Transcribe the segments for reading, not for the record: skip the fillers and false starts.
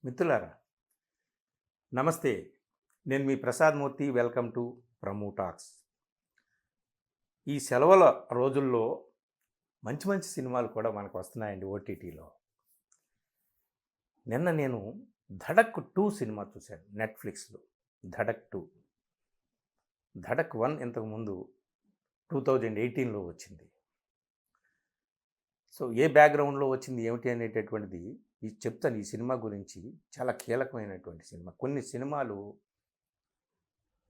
మిత్రులారా నమస్తే. నేను మీ Prasad Murthy. Welcome to Pramu talks. ఈ సెలవుల రోజుల్లో మంచి మంచి సినిమాలు కూడా మనకు వస్తున్నాయండి ఓటీటీలో. నిన్న నేను 'ధడక్ 2' సినిమా చూశాను నెట్‌ఫ్లిక్స్‌లో. 'ధడక్ 2'. 'ధడక్ 1' ఇంతకుముందు 2018లో వచ్చింది. సో ఏ బ్యాక్‌గ్రౌండ్‌లో వచ్చింది ఏమిటి అనేటటువంటిది చెప్తాను. ఈ సినిమా గురించి చాలా కీలకమైనటువంటి సినిమా. కొన్ని సినిమాలు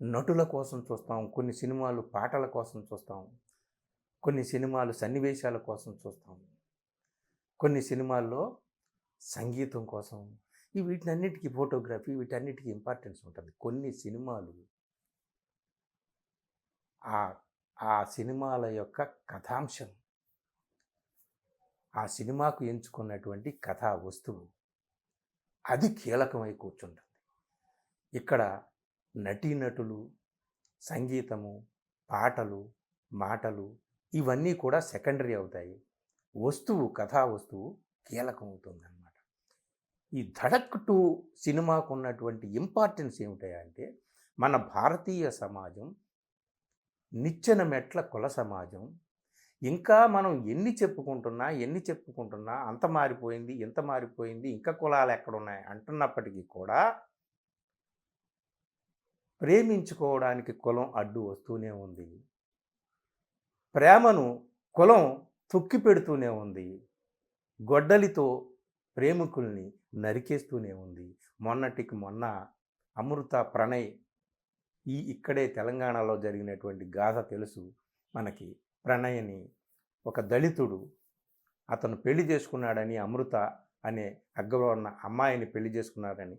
నటుల కోసం చూస్తాం, కొన్ని సినిమాలు పాటల కోసం చూస్తాం, కొన్ని సినిమాలు సన్నివేశాల కోసం చూస్తాం, కొన్ని సినిమాల్లో సంగీతం కోసం, వీటన్నిటికీ ఫోటోగ్రఫీ, వీటన్నిటికీ ఇంపార్టెన్స్ ఉంటుంది. కొన్ని సినిమాలు ఆ సినిమాల యొక్క కథాంశం, ఆ సినిమాకు ఎంచుకున్నటువంటి కథా వస్తువు అది కీలకమై కూర్చుంటుంది. ఇక్కడ నటీనటులు, సంగీతము, పాటలు, మాటలు ఇవన్నీ కూడా సెకండరీ అవుతాయి. కథా వస్తువు కీలకం అవుతుందన్నమాట. ఈ 'ధడక్ 2' సినిమాకు ఉన్నటువంటి ఇంపార్టెన్స్ ఏమిటంటే, మన భారతీయ సమాజం నిచ్చెన మెట్ల కుల సమాజం. ఇంకా మనం ఎన్ని చెప్పుకుంటున్నా అంత మారిపోయింది, ఇంత మారిపోయింది, ఇంకా కులాలు ఎక్కడున్నాయి అంటున్నప్పటికీ కూడా ప్రేమించుకోవడానికి కులం అడ్డు వస్తూనే ఉంది. ప్రేమను కులం తొక్కి పెడుతూనే ఉంది. గొడ్డలితో ప్రేమికుల్ని నరికేస్తూనే ఉంది. మొన్నటికి మొన్న అమృత ప్రణయ్ ఇక్కడే తెలంగాణలో జరిగినటువంటి గాథ తెలుసు మనకి. ప్రణయ్ని ఒక దళితుడు అతను పెళ్లి చేసుకున్నాడని, అమృత అనే అగ్గలో ఉన్న అమ్మాయిని పెళ్లి చేసుకున్నాడని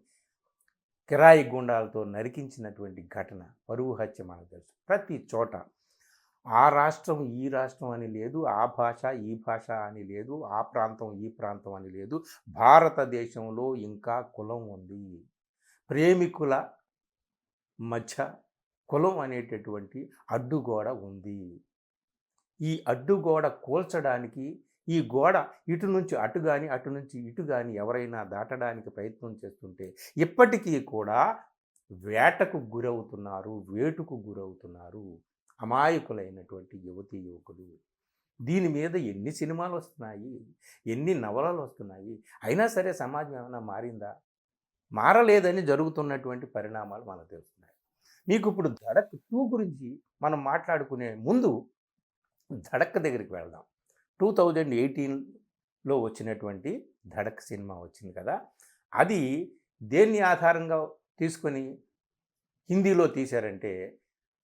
కిరాయి గుండాలతో నరికించినటువంటి ఘటన, పరువు హత్య మనకు తెలుసు. ప్రతి చోట ఆ రాష్ట్రం ఈ రాష్ట్రం అని లేదు, ఆ భాష ఈ భాష అని లేదు, ఆ ప్రాంతం ఈ ప్రాంతం అని లేదు. భారతదేశంలో ఇంకా కులం ఉంది. ప్రేమికుల మధ్య కులం అనేటటువంటి అడ్డుగోడ ఉంది. ఈ అడ్డుగోడ కూల్చడానికి, ఈ గోడ ఇటు నుంచి అటు కానీ అటు నుంచి ఇటు కానీ ఎవరైనా దాటడానికి ప్రయత్నం చేస్తుంటే ఇప్పటికీ కూడా వేటకు గురవుతున్నారు అమాయకులైనటువంటి యువతీ యువకులు. దీని మీద ఎన్ని సినిమాలు వస్తున్నాయి, ఎన్ని నవలలు వస్తున్నాయి. అయినా సరే సమాజం ఏమైనా మారిందా? మారలేదని జరుగుతున్నటువంటి పరిణామాలు మనకు తెలుస్తున్నాయి. మీకు ఇప్పుడు 'ధడక్ 2' గురించి మనం మాట్లాడుకునే ముందు ధడక్ దగ్గరికి వెళ్దాం. 2018లో వచ్చినటువంటి ధడక్ సినిమా వచ్చింది కదా, అది దేన్ని ఆధారంగా తీసుకొని హిందీలో తీశారంటే,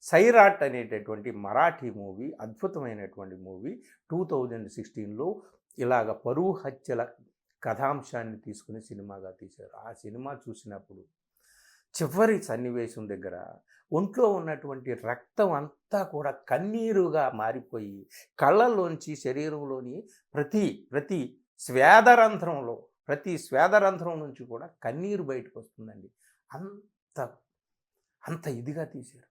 సైరాట్ అనేటటువంటి మరాఠీ మూవీ, అద్భుతమైనటువంటి మూవీ. 2016లో ఇలాగ పరువు హత్యల కథాంశాన్ని తీసుకుని సినిమాగా తీశారు. ఆ సినిమా చూసినప్పుడు చివరి సన్నివేశం దగ్గర ఒంట్లో ఉన్నటువంటి రక్తం అంతా కూడా కన్నీరుగా మారిపోయి కళ్ళల్లోంచి శరీరంలోని ప్రతి స్వేదరంధ్రం నుంచి కూడా కన్నీరు బయటకు వస్తుందండి. అంత అంత ఇదిగా తీశారు.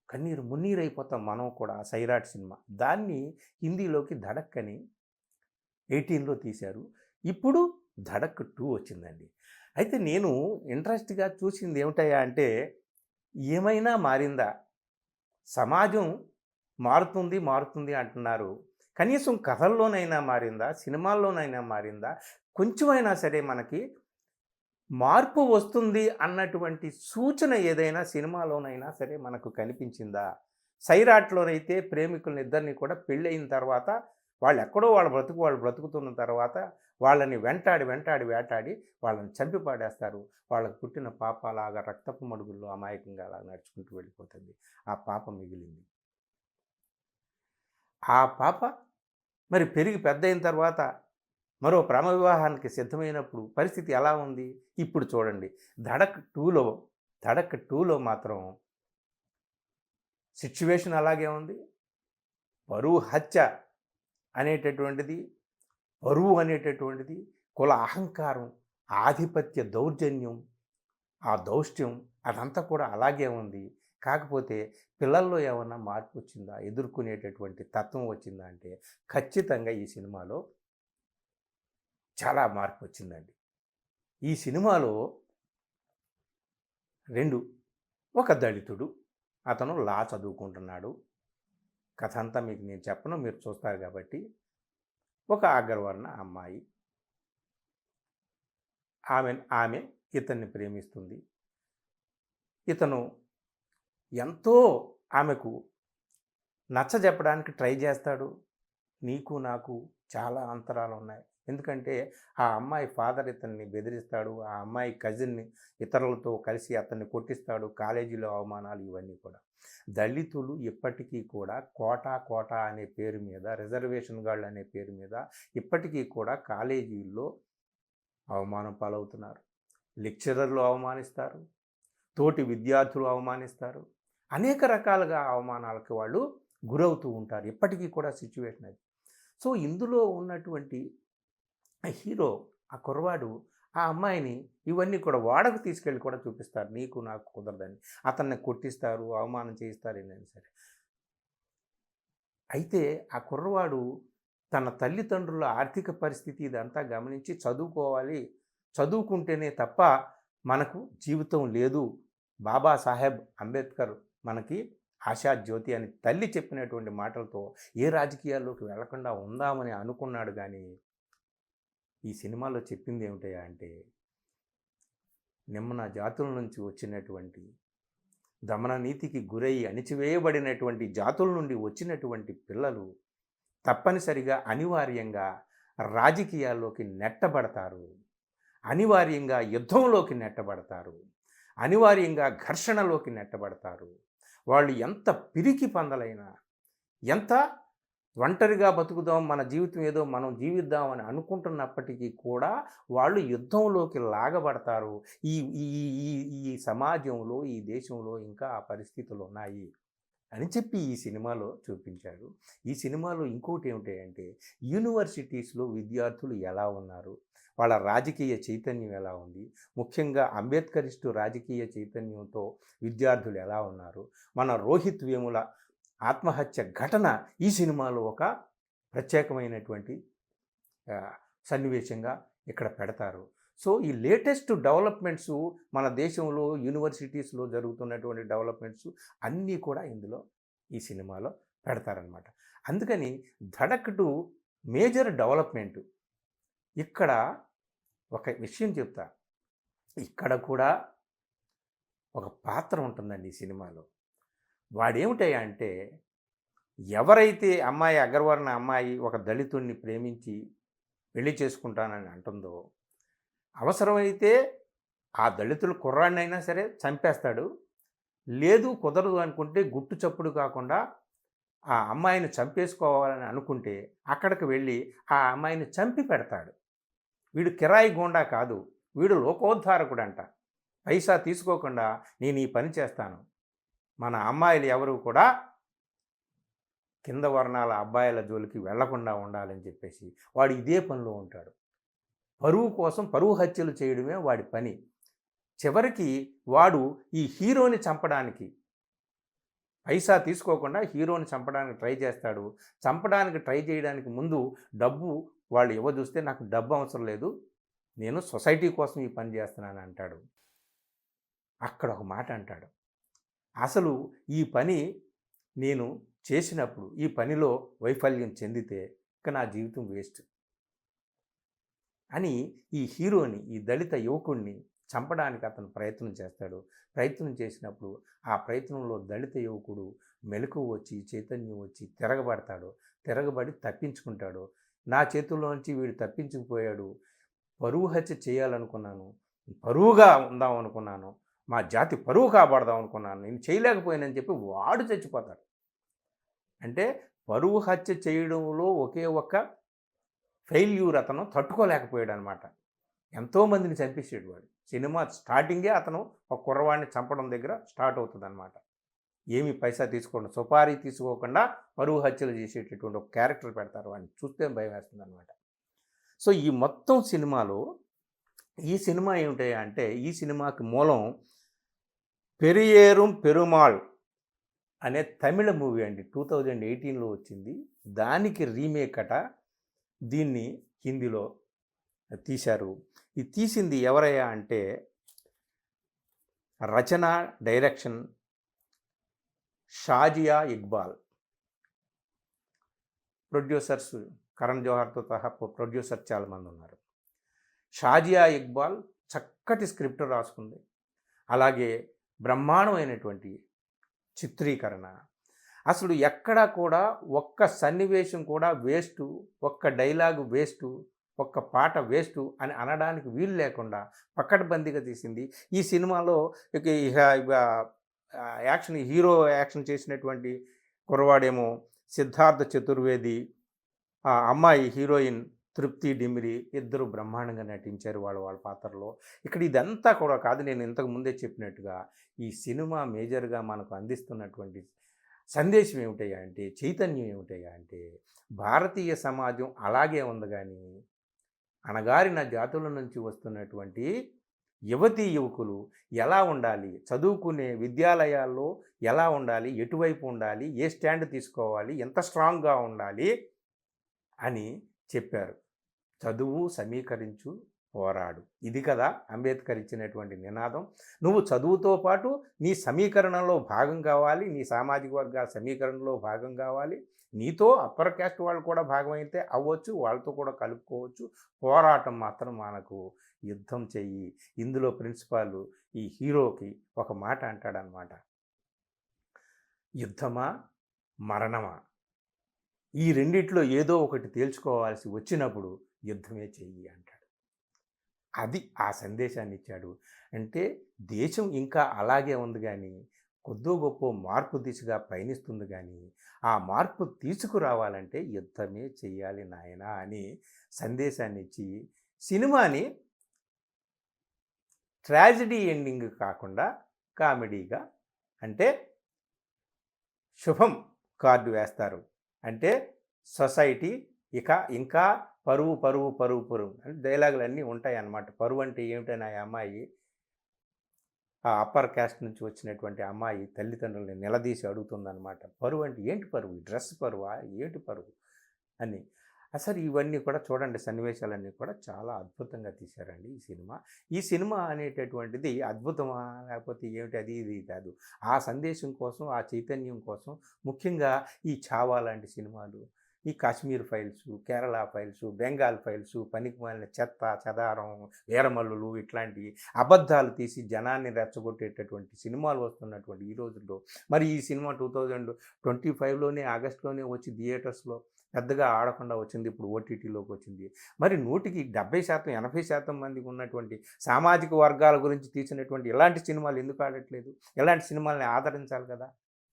కన్నీరు మున్నీరైపోతాం మనం కూడా. సైరాట్ సినిమా దాన్ని హిందీలోకి 'ధడక్' అని 18లో తీశారు. ఇప్పుడు 'ధడక్ 2' వచ్చిందండి. అయితే నేను ఇంట్రెస్ట్గా చూసింది ఏమిటయ్యా అంటే, ఏమైనా మారిందా? సమాజం మారుతుంది అంటున్నారు. కనీసం కథల్లోనైనా మారిందా? సినిమాల్లోనైనా మారిందా? కొంచెమైనా సరే మనకి మార్పు వస్తుంది అన్నటువంటి సూచన ఏదైనా సినిమాలోనైనా సరే మనకు కనిపించిందా? సైరాట్లోనైతే ప్రేమికులనిద్దరిని కూడా పెళ్ళయిన తర్వాత వాళ్ళు ఎక్కడో వాళ్ళు బ్రతుకుతున్న తర్వాత వాళ్ళని వేటాడి వాళ్ళని చంపి పాడేస్తారు. వాళ్ళకు పుట్టిన పాప అలాగా రక్తపు మడుగుల్లో అమాయకంగా అలా నడుచుకుంటూ వెళ్ళిపోతుంది. ఆ పాప మిగిలింది. ఆ పాప మరి పెరిగి పెద్దయిన తర్వాత మరో ప్రేమ వివాహానికి సిద్ధమైనప్పుడు పరిస్థితి ఎలా ఉంది? ఇప్పుడు చూడండి. 'ధడక్ 2'లో మాత్రం సిచ్యువేషన్ అలాగే ఉంది. పరువు హత్య అనేటటువంటిది, కుల అహంకారం, ఆధిపత్య దౌర్జన్యం, ఆ దౌష్ట్యం అదంతా కూడా అలాగే ఉంది. కాకపోతే పిల్లల్లో ఏమన్నా మార్పు వచ్చిందా, ఎదుర్కొనేటటువంటి తత్వం వచ్చిందా అంటే ఖచ్చితంగా ఈ సినిమాలో చాలా మార్పు వచ్చిందండి. ఈ సినిమాలో 2 ఒక దళితుడు, అతను లా చదువుకుంటున్నాడు. కథ అంతా మీకు నేను చెప్పను, మీరు చూస్తారు కాబట్టి. ఒక అగ్రవర్ణ అమ్మాయి, ఆమె ఇతన్ని ప్రేమిస్తుంది. ఇతను ఎంతో ఆమెకు నచ్చజెప్పడానికి ట్రై చేస్తాడు. నీకు నాకు చాలా అంతరాలున్నాయి. ఎందుకంటే ఆ అమ్మాయి ఫాదర్ ఇతన్ని బెదిరిస్తాడు. ఆ అమ్మాయి కజిన్ని ఇతరులతో కలిసి అతన్ని కొట్టిస్తాడు. కాలేజీలో అవమానాలు ఇవన్నీ కూడా. దళితులు ఇప్పటికీ కూడా కోటా అనే పేరు మీద, రిజర్వేషన్ గాళ్ళు అనే పేరు మీద ఇప్పటికీ కూడా కాలేజీల్లో అవమానం పాలవుతున్నారు. లెక్చరర్లు అవమానిస్తారు. తోటి విద్యార్థులు అవమానిస్తారు. అనేక రకాలుగా అవమానాలకు వాళ్ళు గురవుతూ ఉంటారు. ఇప్పటికీ కూడా సిచ్యువేషన్ అది. సో ఇందులో ఉన్నటువంటి హీరో, ఆ కుర్రవాడు ఆ అమ్మాయిని ఇవన్నీ కూడా వాడకు తీసుకెళ్ళి కూడా చూపిస్తారు. నీకు నాకు కుదరదని. అతన్ని కొట్టిస్తారు, అవమానం చేయిస్తారు, ఏదైనా సరే. అయితే ఆ కుర్రవాడు తన తల్లిదండ్రుల ఆర్థిక పరిస్థితి ఇదంతా గమనించి చదువుకోవాలి, చదువుకుంటేనే తప్ప మనకు జీవితం లేదు, బాబాసాహెబ్ అంబేద్కర్ మనకి ఆశాజ్యోతి అని తల్లి చెప్పినటువంటి మాటలతో ఏ రాజకీయాల్లోకి వెళ్లకుండా ఉందామని అనుకున్నాడు. కానీ ఈ సినిమాలో చెప్పింది ఏమిటయా అంటే, నిమ్న జాతుల నుంచి వచ్చినటువంటి, దమన నీతికి గురై అణిచివేయబడినటువంటి జాతుల నుండి వచ్చినటువంటి పిల్లలు తప్పనిసరిగా అనివార్యంగా రాజకీయాల్లోకి నెట్టబడతారు, అనివార్యంగా యుద్ధంలోకి నెట్టబడతారు, అనివార్యంగా ఘర్షణలోకి నెట్టబడతారు. వాళ్ళు ఎంత పిరికి పందలైనా, ఎంత ఒంటరిగా బతుకుదాం, మన జీవితం ఏదో మనం జీవిద్దామని అనుకుంటున్నప్పటికీ కూడా వాళ్ళు యుద్ధంలోకి లాగబడతారు. ఈ ఈ ఈ ఈ సమాజంలో, ఈ దేశంలో ఇంకా ఆ పరిస్థితులు ఉన్నాయి అని చెప్పి ఈ సినిమాలో చూపించాడు. ఈ సినిమాలో ఇంకోటి ఏమిటంటే, యూనివర్సిటీస్లో విద్యార్థులు ఎలా ఉన్నారు, వాళ్ళ రాజకీయ చైతన్యం ఎలా ఉంది, ముఖ్యంగా అంబేద్కరిస్టు రాజకీయ చైతన్యంతో విద్యార్థులు ఎలా ఉన్నారు, మన రోహిత్ వేముల ఆత్మహత్య ఘటన ఈ సినిమాలో ఒక ప్రత్యేకమైనటువంటి సన్నివేశంగా ఇక్కడ పెడతారు. సో ఈ లేటెస్ట్ డెవలప్మెంట్స్, మన దేశంలో యూనివర్సిటీస్లో జరుగుతున్నటువంటి డెవలప్మెంట్స్ అన్నీ కూడా ఇందులో ఈ సినిమాలో పెడతారనమాట. అందుకని ధడక్ టు మేజర్ డెవలప్మెంట్. ఇక్కడ ఒక విషయం చెప్తా, ఇక్కడ కూడా ఒక పాత్ర ఉంటుందండి ఈ సినిమాలో. వాడేమిటయ్యా అంటే, ఎవరైతే అమ్మాయి, అగ్రవర్ణ అమ్మాయి ఒక దళితుడిని ప్రేమించి పెళ్లి చేసుకుంటానని అంటుందో, అవసరమైతే ఆ దళితుల కుర్రాడినైనా సరే చంపేస్తాడు. లేదు కుదరదు అనుకుంటే గుట్టు చప్పుడు కాకుండా ఆ అమ్మాయిని చంపేసుకోవాలని అనుకుంటే అక్కడికి వెళ్ళి ఆ అమ్మాయిని చంపి పెడతాడు. వీడు కిరాయి గూండా కాదు, వీడు లోకోద్ధారకుడంట. పైసా తీసుకోకుండా నేను ఈ పని చేస్తాను, మన అమ్మాయిలు ఎవరు కూడా కింద వర్ణాల అబ్బాయిల జోలికి వెళ్లకుండా ఉండాలని చెప్పేసి వాడు ఇదే పనిలో ఉంటాడు. పరువు కోసం పరువు హత్యలు చేయడమే వాడి పని. చివరికి వాడు ఈ హీరోని చంపడానికి, పైసా తీసుకోకుండా హీరోని చంపడానికి ట్రై చేస్తాడు. చంపడానికి ట్రై చేయడానికి ముందు డబ్బు వాళ్ళు చూస్తే, నాకు డబ్బు అవసరం లేదు, నేను సొసైటీ కోసం ఈ పని చేస్తున్నాను అంటాడు. అక్కడ ఒక మాట అంటాడు, అసలు ఈ పని నేను చేసినప్పుడు, ఈ పనిలో వైఫల్యం చెందితే ఇక నా జీవితం వేస్ట్ అని ఈ హీరోని, ఈ దళిత యువకుడిని చంపడానికి అతను ప్రయత్నం చేస్తాడు. ప్రయత్నం చేసినప్పుడు ఆ ప్రయత్నంలో దళిత యువకుడు మెలకువ వచ్చి, చైతన్యం వచ్చి తిరగబడతాడు. తిరగబడి తప్పించుకుంటాడు. నా చేతుల్లోంచి వీడు తప్పించుకుపోయాడు, పరువు హత్య చేయాలనుకున్నాను, పరువుగా ఉందాం అనుకున్నాను, మా జాతి పరువు కాపాడదాం అనుకున్నాను, నేను చేయలేకపోయానని చెప్పి వాడు చచ్చిపోతాడు. అంటే పరువు హత్య చేయడంలో ఒకే ఒక్క ఫెయిల్యూర్ అతను తట్టుకోలేకపోయాడు అనమాట. ఎంతోమందిని చంపేసాడు వాడు. సినిమా స్టార్టింగే అతను ఒక కుర్రవాడిని చంపడం దగ్గర స్టార్ట్ అవుతుంది అనమాట. ఏమి పైసా తీసుకోకుండా, సుపారీ తీసుకోకుండా పరువు హత్యలు చేసేటటువంటి ఒక క్యారెక్టర్ పెడతారు. వాడిని చూస్తే భయం వేస్తుంది అనమాట. సో ఈ మొత్తం సినిమాలో ఈ సినిమా ఏమిటి అంటే, ఈ సినిమాకి మూలం పెరియేరుం పెరుమాళ్ అనే తమిళ మూవీ అండి. 2018లో వచ్చింది. దానికి రీమేక్ అట. దీన్ని హిందీలో తీశారు. ఇది తీసింది ఎవరయ్యా అంటే రచన, డైరెక్షన్ షాజియా ఇక్బాల్, ప్రొడ్యూసర్స్ కరణ్ జోహార్తో సహా ప్రొడ్యూసర్ చాలామంది ఉన్నారు. షాజియా ఇక్బాల్ చక్కటి స్క్రిప్ట్ రాసుకుంది. అలాగే బ్రహ్మాండమైనటువంటి చిత్రీకరణ. అసలు ఎక్కడా కూడా ఒక్క సన్నివేశం కూడా వేస్టు, ఒక్క డైలాగు వేస్టు, ఒక్క పాట వేస్టు అని అనడానికి వీలు లేకుండా పకడ్బందీగా తీసింది. ఈ సినిమాలో హీరో యాక్షన్ చేసినటువంటి కుర్రవాడేమో సిద్ధార్థ చతుర్వేది, ఆ అమ్మాయి హీరోయిన్ తృప్తి డిమిరి ఇద్దరు బ్రహ్మాండంగా నటించారు వాళ్ళ వాళ్ళ పాత్రలో. ఇక్కడ ఇదంతా కూడా కాదు, నేను ఇంతకు ముందే చెప్పినట్టుగా ఈ సినిమా మేజర్గా మనకు అందిస్తున్నటువంటి సందేశం ఏమిటయ్యా అంటే, చైతన్యం ఏమిటయ్యా అంటే, భారతీయ సమాజం అలాగే ఉంది కానీ అణగారిన జాతుల నుంచి వస్తున్నటువంటి యువతీ యువకులు ఎలా ఉండాలి, చదువుకునే విద్యాలయాల్లో ఎలా ఉండాలి, ఎటువైపు ఉండాలి, ఏ స్టాండ్ తీసుకోవాలి, ఎంత స్ట్రాంగ్గా ఉండాలి అని చెప్పారు. చదువు సమీకరించు పోరాడు, ఇది కదా అంబేద్కర్ ఇచ్చినటువంటి నినాదం. నువ్వు చదువుతో పాటు నీ సమీకరణలో భాగం కావాలి, నీ సామాజిక వర్గ సమీకరణలో భాగం కావాలి. నీతో అప్పర్ క్యాస్ట్ వాళ్ళు కూడా భాగమైతే అవ్వచ్చు, వాళ్ళతో కూడా కలుపుకోవచ్చు. పోరాటం మాత్రం మనకు యుద్ధం చెయ్యి. ఇందులో ప్రిన్సిపాల్ ఈ హీరోకి ఒక మాట అంటాడనమాట, యుద్ధమా మరణమా, ఈ రెండిట్లో ఏదో ఒకటి తేల్చుకోవాల్సి వచ్చినప్పుడు యుద్ధమే చెయ్యి అంటాడు. అది ఆ సందేశాన్ని ఇచ్చాడు. అంటే దేశం ఇంకా అలాగే ఉంది కానీ కొద్దో గొప్ప మార్పు దిశగా పయనిస్తుంది కానీ ఆ మార్పు తీసుకురావాలంటే యుద్ధమే చెయ్యాలి నాయనా అని సందేశాన్ని ఇచ్చి సినిమాని ట్రాజడీ ఎండింగ్ కాకుండా కామెడీగా, అంటే శుభం కార్డు వేస్తారు, అంటే సొసైటీ ఇంకా పరువు పరువు పరువు పరువు అంటే డైలాగులు అన్నీ ఉంటాయి అన్నమాట. పరువు అంటే ఏమిటని ఆ అమ్మాయి, ఆ అప్పర్ క్యాస్ట్ నుంచి వచ్చినటువంటి అమ్మాయి తల్లిదండ్రులని నిలదీసి అడుగుతుందన్నమాట. పరువు అంటే ఏంటి పరువు, డ్రెస్ పరువా, ఏంటి పరువు అని. అసలు ఇవన్నీ కూడా చూడండి, సన్నివేశాలన్నీ కూడా చాలా అద్భుతంగా తీశారండి ఈ సినిమా అనేటటువంటిది అద్భుతమా లేకపోతే ఏమిటి అది ఇది కాదు. ఆ సందేశం కోసం, ఆ చైతన్యం కోసం, ముఖ్యంగా ఈ ఛావా లాంటి సినిమాలు, ఈ Kashmir files, Kerala files, Bengal files, పనికిమాలిన చెత్త చెదారం, వీరమల్లులు ఇట్లాంటి అబద్ధాలు తీసి జనాన్ని రెచ్చగొట్టేటటువంటి సినిమాలు వస్తున్నటువంటి ఈ రోజుల్లో మరి ఈ సినిమా 2025లోనే ఆగస్టులోనే వచ్చి థియేటర్స్లో పెద్దగా ఆడకుండా వచ్చింది, ఇప్పుడు ఓటీటీలోకి వచ్చింది. మరి 100కి 70%, 80% మందికి ఉన్నటువంటి సామాజిక వర్గాల గురించి తీసినటువంటి ఇలాంటి సినిమాలు ఎందుకు ఆడట్లేదు? ఇలాంటి సినిమాల్ని ఆదరించాలి కదా.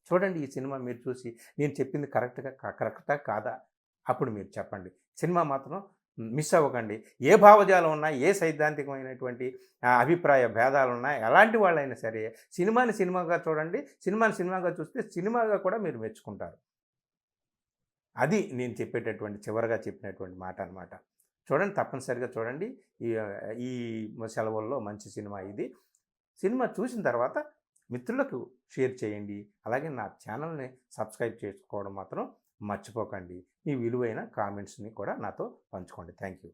చూడండి ఈ సినిమా మీరు చూసి నేను చెప్పింది కరెక్టా కాదా అప్పుడు మీరు చెప్పండి. సినిమా మాత్రం మిస్ అవ్వకండి. ఏ భావజాలం ఉన్నా, ఏ సైద్ధాంతికమైనటువంటి అభిప్రాయ భేదాలున్నా, ఎలాంటి వాళ్ళైనా సరే సినిమాని సినిమాగా చూడండి. సినిమాని సినిమాగా చూస్తే సినిమాగా కూడా మీరు మెచ్చుకుంటారు. అది నేను చెప్పేటటువంటి చివరగా చెప్పినటువంటి మాట అనమాట. చూడండి, తప్పనిసరిగా చూడండి. ఈ ఈ సెలవుల్లో మంచి సినిమా ఇది. సినిమా చూసిన తర్వాత మిత్రులకు షేర్ చేయండి. అలాగే నా ఛానల్ని సబ్స్క్రైబ్ చేసుకోవడం మాత్రం మర్చిపోకండి. మీ విలువైన కామెంట్స్ని కూడా నాతో పంచుకోండి. Thank you.